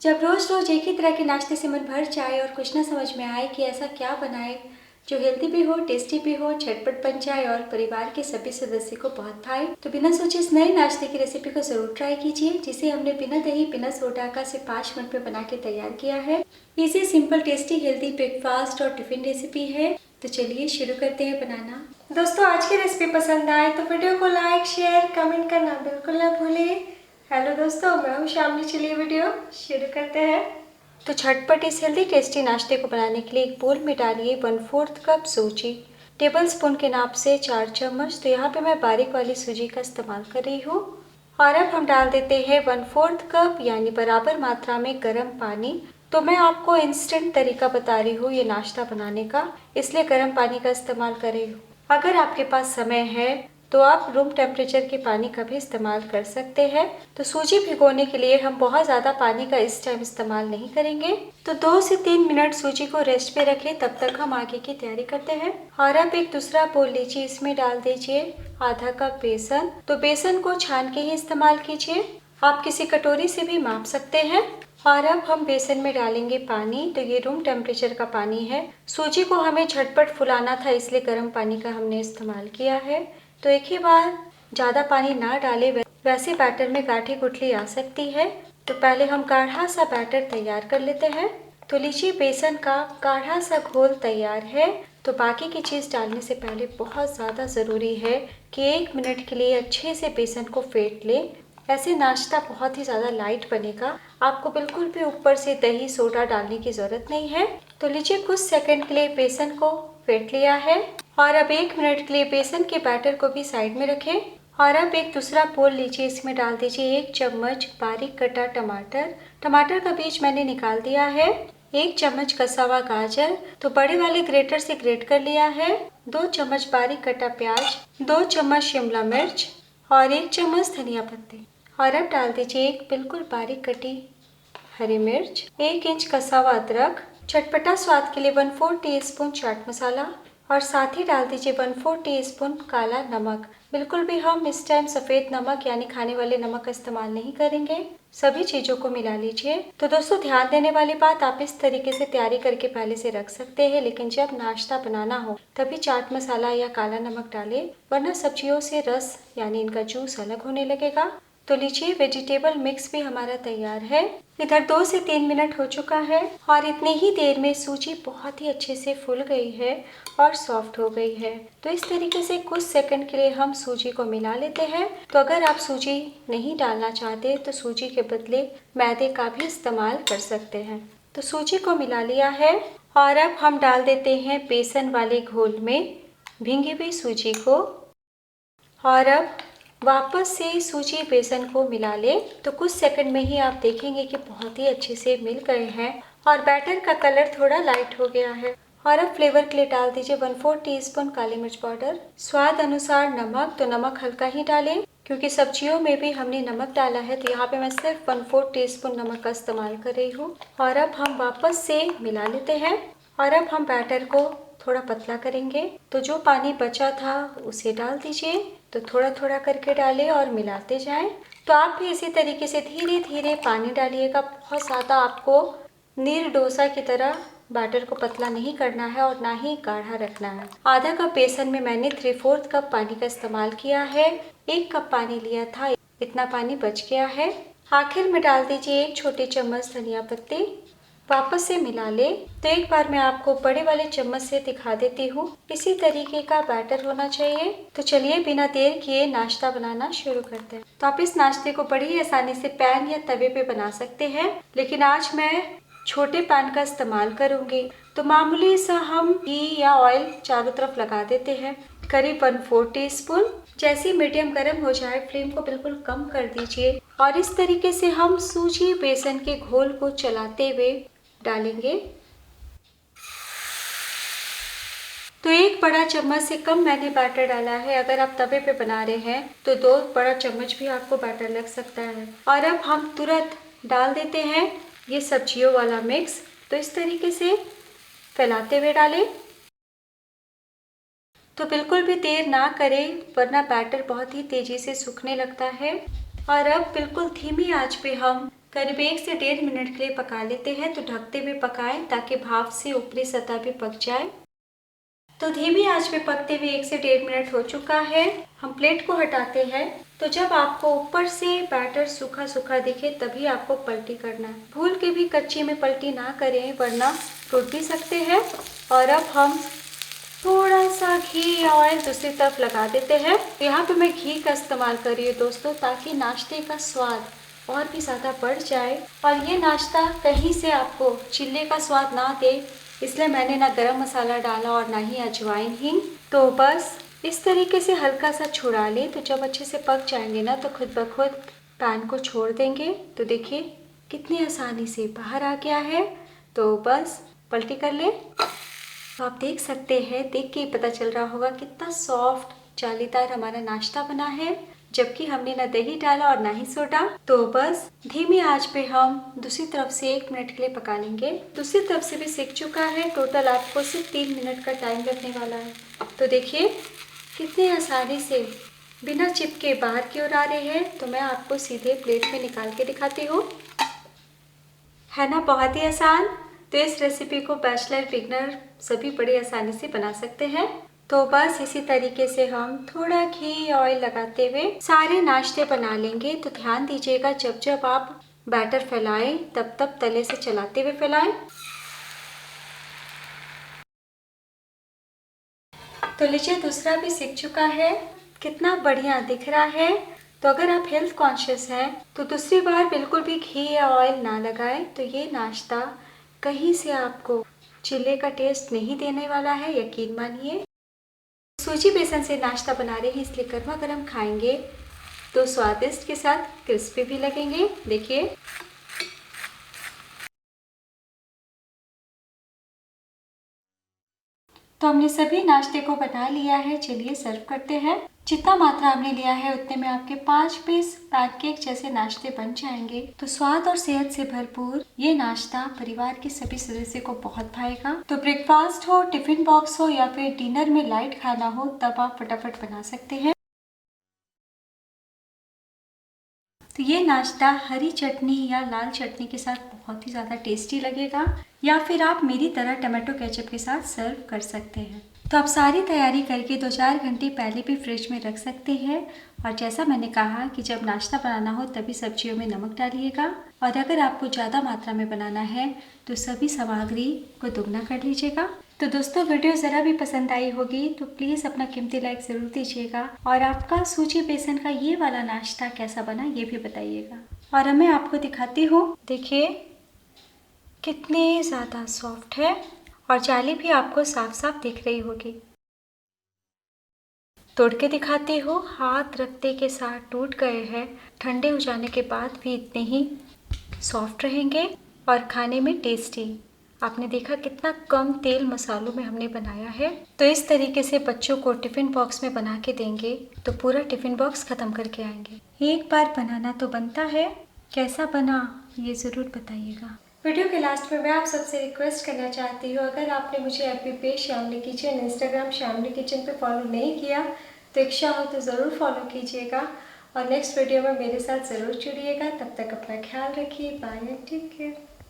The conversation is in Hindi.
जब रोज रोज एक ही तरह के नाश्ते से मन भर जाए और कुछ ना समझ में आए कि ऐसा क्या बनाए जो हेल्दी भी हो, टेस्टी भी हो, झटपट बन जाए और परिवार के सभी सदस्य को बहुत भाए, तो बिना सोचे इस नए नाश्ते की रेसिपी को जरूर ट्राई कीजिए, जिसे हमने बिना दही बिना सोडा का सिर्फ 5 मिनट में बना के तैयार किया है। इसी सिंपल टेस्टी हेल्दी ब्रेकफास्ट और टिफिन रेसिपी है। तो चलिए शुरू करते हैं बनाना। दोस्तों, आज की रेसिपी पसंद आए तो वीडियो को लाइक, शेयर, कमेंट करना बिल्कुल ना भूलिए। हेलो दोस्तों, मैं हूँ शामली। चलिए वीडियो शुरू करते हैं। तो झटपट इस हेल्दी टेस्टी नाश्ते को बनाने के लिए एक बोल में डालिए 1/4 कप सूजी। टेबल स्पून के नाप से 4 चम्मच। तो यहाँ पे मैं बारीक वाली सूजी का इस्तेमाल कर रही हूँ। और अब हम डाल देते हैं 1/4 कप यानी बराबर मात्रा में गर्म पानी। तो मैं आपको इंस्टेंट तरीका बता रही हूँ ये नाश्ता बनाने का, इसलिए गर्म पानी का इस्तेमाल कर रही हूँ। अगर आपके पास समय है तो आप रूम टेम्परेचर के पानी का भी इस्तेमाल कर सकते हैं। तो सूजी भिगोने के लिए हम बहुत ज़्यादा पानी का इस टाइम इस्तेमाल नहीं करेंगे। तो 2 से 3 मिनट सूजी को रेस्ट पे रखें, तब तक हम आगे की तैयारी करते हैं। और अब एक दूसरा बोल लीजिए, इसमें डाल दीजिए आधा कप बेसन। तो बेसन को छान के ही इस्तेमाल कीजिए, आप किसी कटोरी से भी माप सकते हैं। और अब हम बेसन में डालेंगे पानी। तो ये रूम टेम्परेचर का पानी है। सूजी को हमें झटपट फुलाना था, इसलिए गर्म पानी का हमने इस्तेमाल किया है। तो एक ही बार ज़्यादा पानी ना डालें, वैसे बैटर में गाढ़ी गुठली आ सकती है। तो पहले हम गाढ़ा सा बैटर तैयार कर लेते हैं। तो लीजिए, बेसन का गाढ़ा सा घोल तैयार है। तो बाकी की चीज़ डालने से पहले बहुत ज़्यादा ज़रूरी है कि 1 मिनट के लिए अच्छे से बेसन को फेंट लें। ऐसे नाश्ता बहुत ही ज़्यादा लाइट बनेगा, आपको बिल्कुल भी ऊपर से दही सोडा डालने की ज़रूरत नहीं है। तो लीजिए, कुछ सेकंड के लिए बेसन को फेंट लिया है। और अब 1 मिनट के लिए बेसन के बैटर को भी साइड में रखें। और अब एक दूसरा बोल लीजिए, इसमें डाल दीजिए 1 चम्मच बारीक कटा टमाटर। टमाटर का बीज मैंने निकाल दिया है। 1 चम्मच कसा हुआ गाजर, तो बड़े वाले ग्रेटर से ग्रेट कर लिया है। 2 चम्मच बारीक कटा प्याज, 2 चम्मच शिमला मिर्च और 1 चम्मच धनिया पत्ते। और अब डाल दीजिए एक बिल्कुल बारीक कटी हरी मिर्च, 1 इंच कसा हुआ अदरक, चटपटा स्वाद के लिए 1/4 टीस्पून चाट मसाला और साथ ही डाल दीजिए 1/4 टीस्पून काला नमक। बिल्कुल भी हम इस टाइम सफ़ेद नमक यानी खाने वाले नमक का इस्तेमाल नहीं करेंगे। सभी चीज़ों को मिला लीजिए। तो दोस्तों, ध्यान देने वाली बात, आप इस तरीके से तैयारी करके पहले से रख सकते हैं, लेकिन जब नाश्ता बनाना हो तभी चाट मसाला या काला नमक डालें, वरना सब्जियों से रस यानी इनका जूस अलग होने लगेगा। तो लीजिए, वेजिटेबल मिक्स भी हमारा तैयार है। इधर 2 से 3 मिनट हो चुका है और इतने ही देर में सूजी बहुत ही अच्छे से फूल गई है और सॉफ्ट हो गई है। तो इस तरीके से कुछ सेकंड के लिए हम सूजी को मिला लेते हैं। तो अगर आप सूजी नहीं डालना चाहते तो सूजी के बदले मैदे का भी इस्तेमाल कर सकते हैं। तो सूजी को मिला लिया है और अब हम डाल देते हैं बेसन वाले घोल में भींगी हुई सूजी को। और अब वापस से सूजी बेसन को मिला लें। तो कुछ सेकंड में ही आप देखेंगे कि बहुत ही अच्छे से मिल गए हैं और बैटर का कलर थोड़ा लाइट हो गया है। और अब फ्लेवर के लिए डाल दीजिए 1/4 टीस्पून काली मिर्च पाउडर, स्वाद अनुसार नमक। तो नमक हल्का ही डालें, क्योंकि सब्जियों में भी हमने नमक डाला है। तो यहाँ पे मैं सिर्फ 1/4 टीस्पून नमक का इस्तेमाल कर रही हूँ। और अब हम वापस से मिला लेते हैं और अब हम बैटर को थोड़ा पतला करेंगे। तो जो पानी बचा था उसे डाल दीजिए। तो थोड़ा थोड़ा करके डालें और मिलाते जाएं। तो आप भी इसी तरीके से धीरे धीरे पानी डालिएगा। बहुत ज़्यादा आपको नीर डोसा की तरह बैटर को पतला नहीं करना है और ना ही गाढ़ा रखना है। आधा कप बेसन में मैंने 3/4 कप पानी का इस्तेमाल किया है। 1 कप पानी लिया था, इतना पानी बच गया है। आखिर में डाल दीजिए 1 छोटी चम्मच धनिया पत्ती, वापस से मिला ले। तो एक बार मैं आपको बड़े वाले चम्मच से दिखा देती हूँ, इसी तरीके का बैटर होना चाहिए। तो चलिए बिना देर किए नाश्ता बनाना शुरू करते हैं। तो आप इस नाश्ते को बड़ी ही आसानी से पैन या तवे पे बना सकते हैं, लेकिन आज मैं छोटे पैन का इस्तेमाल करूंगी। तो मामूली सा हम घी या ऑयल चारों तरफ लगा देते हैं, करीब 1/4 टीस्पून। जैसे मीडियम गर्म हो जाए, फ्लेम को बिल्कुल कम कर दीजिए और इस तरीके से हम सूजी बेसन के घोल को चलाते हुए डालेंगे। तो 1 बड़ा चम्मच से कम मैंने बैटर डाला है। अगर आप तवे पे बना रहे हैं तो 2 बड़ा चम्मच भी आपको बैटर लग सकता है। और अब हम तुरंत डाल देते हैं ये सब्जियों वाला मिक्स। तो इस तरीके से फैलाते हुए डालें। तो बिल्कुल भी देर ना करें, वरना बैटर बहुत ही तेजी से सूखने लगता है। और अब बिल्कुल धीमी आंच पे हम करीब 1 से 1.5 मिनट के लिए पका लेते हैं। तो ढकते हुए पकाएं ताकि भाप से ऊपरी सतह भी पक जाए। तो धीमी आंच पे पकते हुए 1 से 1.5 मिनट हो चुका है। हम प्लेट को हटाते हैं। तो जब आपको ऊपर से बैटर सूखा सूखा दिखे तभी आपको पलटी करना है। भूल के भी कच्चे में पलटी ना करें वरना टूट भी सकते हैं। और अब हम थोड़ा सा घी या ऑयल दूसरी तरफ लगा देते हैं। यहाँ पे मैं घी का इस्तेमाल कर रही हूँ दोस्तों, ताकि नाश्ते का स्वाद और भी ज़्यादा बढ़ जाए। और ये नाश्ता कहीं से आपको चिल्ले का स्वाद ना दे, इसलिए मैंने ना गरम मसाला डाला और ना ही अजवाइन हींग। तो बस इस तरीके से हल्का सा छुड़ा लें। तो जब अच्छे से पक जाएंगे ना तो खुद ब खुद पैन को छोड़ देंगे। तो देखिए कितनी आसानी से बाहर आ गया है। तो बस पलटी कर लें। तो आप देख सकते हैं, देख के ही पता चल रहा होगा कितना सॉफ्ट जालीदार हमारा नाश्ता बना है, जबकि हमने ना दही डाला और ना ही सोडा। तो बस धीमी आंच पे हम दूसरी तरफ से 1 मिनट के लिए पका लेंगे। दूसरी तरफ से भी सिक चुका है। टोटल आपको सिर्फ 3 मिनट का टाइम लगने वाला है। तो देखिए कितनी आसानी से बिना चिपके बाहर की ओर आ रहे हैं। तो मैं आपको सीधे प्लेट में निकाल के दिखाती हूँ। है ना बहुत ही आसान। तो इस रेसिपी को बैचलर बिगनर सभी बड़ी आसानी से बना सकते हैं। तो बस इसी तरीके से हम थोड़ा घी ऑयल लगाते हुए सारे नाश्ते बना लेंगे। तो ध्यान दीजिएगा, जब जब आप बैटर फैलाएं तब तब तले से चलाते हुए फैलाएं। तो लीजिए दूसरा भी सिक चुका है। कितना बढ़िया दिख रहा है। तो अगर आप हेल्थ कॉन्शियस हैं तो दूसरी बार बिल्कुल भी घी या ऑयल ना लगाएं। तो ये नाश्ता कहीं से आपको चिल्ले का टेस्ट नहीं देने वाला है, यकीन मानिए। सूजी बेसन से नाश्ता बना रहे हैं, इसलिए गर्मा गर्म खाएंगे तो स्वादिष्ट के साथ क्रिस्पी भी लगेंगे। देखिए तो हमने सभी नाश्ते को बना लिया है। चलिए सर्व करते हैं। जितना मात्रा हमने लिया है उतने में आपके 5 पीस पैनकेक जैसे नाश्ते बन जाएंगे। तो स्वाद और सेहत से भरपूर ये नाश्ता परिवार के सभी सदस्य को बहुत भाएगा। तो ब्रेकफास्ट हो, टिफिन बॉक्स हो या फिर डिनर में लाइट खाना हो, तब आप फटाफट बना सकते हैं। तो ये नाश्ता हरी चटनी या लाल चटनी के साथ बहुत ही ज़्यादा टेस्टी लगेगा, या फिर आप मेरी तरह टमाटो केचप के साथ सर्व कर सकते हैं। तो आप सारी तैयारी करके 2-4 घंटे पहले भी फ्रिज में रख सकते हैं। और जैसा मैंने कहा कि जब नाश्ता बनाना हो तभी सब्जियों में नमक डालिएगा। और अगर आपको ज़्यादा मात्रा में बनाना है तो सभी सामग्री को दोगुना कर लीजिएगा। तो दोस्तों वीडियो ज़रा भी पसंद आई होगी तो प्लीज़ अपना कीमती लाइक ज़रूर दीजिएगा। और आपका सूजी बेसन का ये वाला नाश्ता कैसा बना ये भी बताइएगा। और मैं आपको दिखाती हूँ, देखिए कितने ज़्यादा सॉफ्ट है और जाली भी आपको साफ साफ दिख रही होगी। तोड़ के दिखाती हूँ। हाथ रखते के साथ टूट गए हैं। ठंडे हो जाने के बाद भी इतने ही सॉफ्ट रहेंगे और खाने में टेस्टी। आपने देखा कितना कम तेल मसालों में हमने बनाया है। तो इस तरीके से बच्चों को टिफ़िन बॉक्स में बना के देंगे तो पूरा टिफ़िन बॉक्स ख़त्म करके आएंगे। एक बार बनाना तो बनता है। कैसा बना ये ज़रूर बताइएगा। वीडियो के लास्ट में मैं आप सबसे रिक्वेस्ट करना चाहती हूँ, अगर आपने मुझे एफबी पेज श्यामली किचन, इंस्टाग्राम श्यामली किचन पे फॉलो नहीं किया तो इच्छा हो तो ज़रूर फॉलो कीजिएगा। और नेक्स्ट वीडियो में मेरे साथ ज़रूर जुड़िएगा। तब तक अपना ख्याल रखिए। Bye and take care.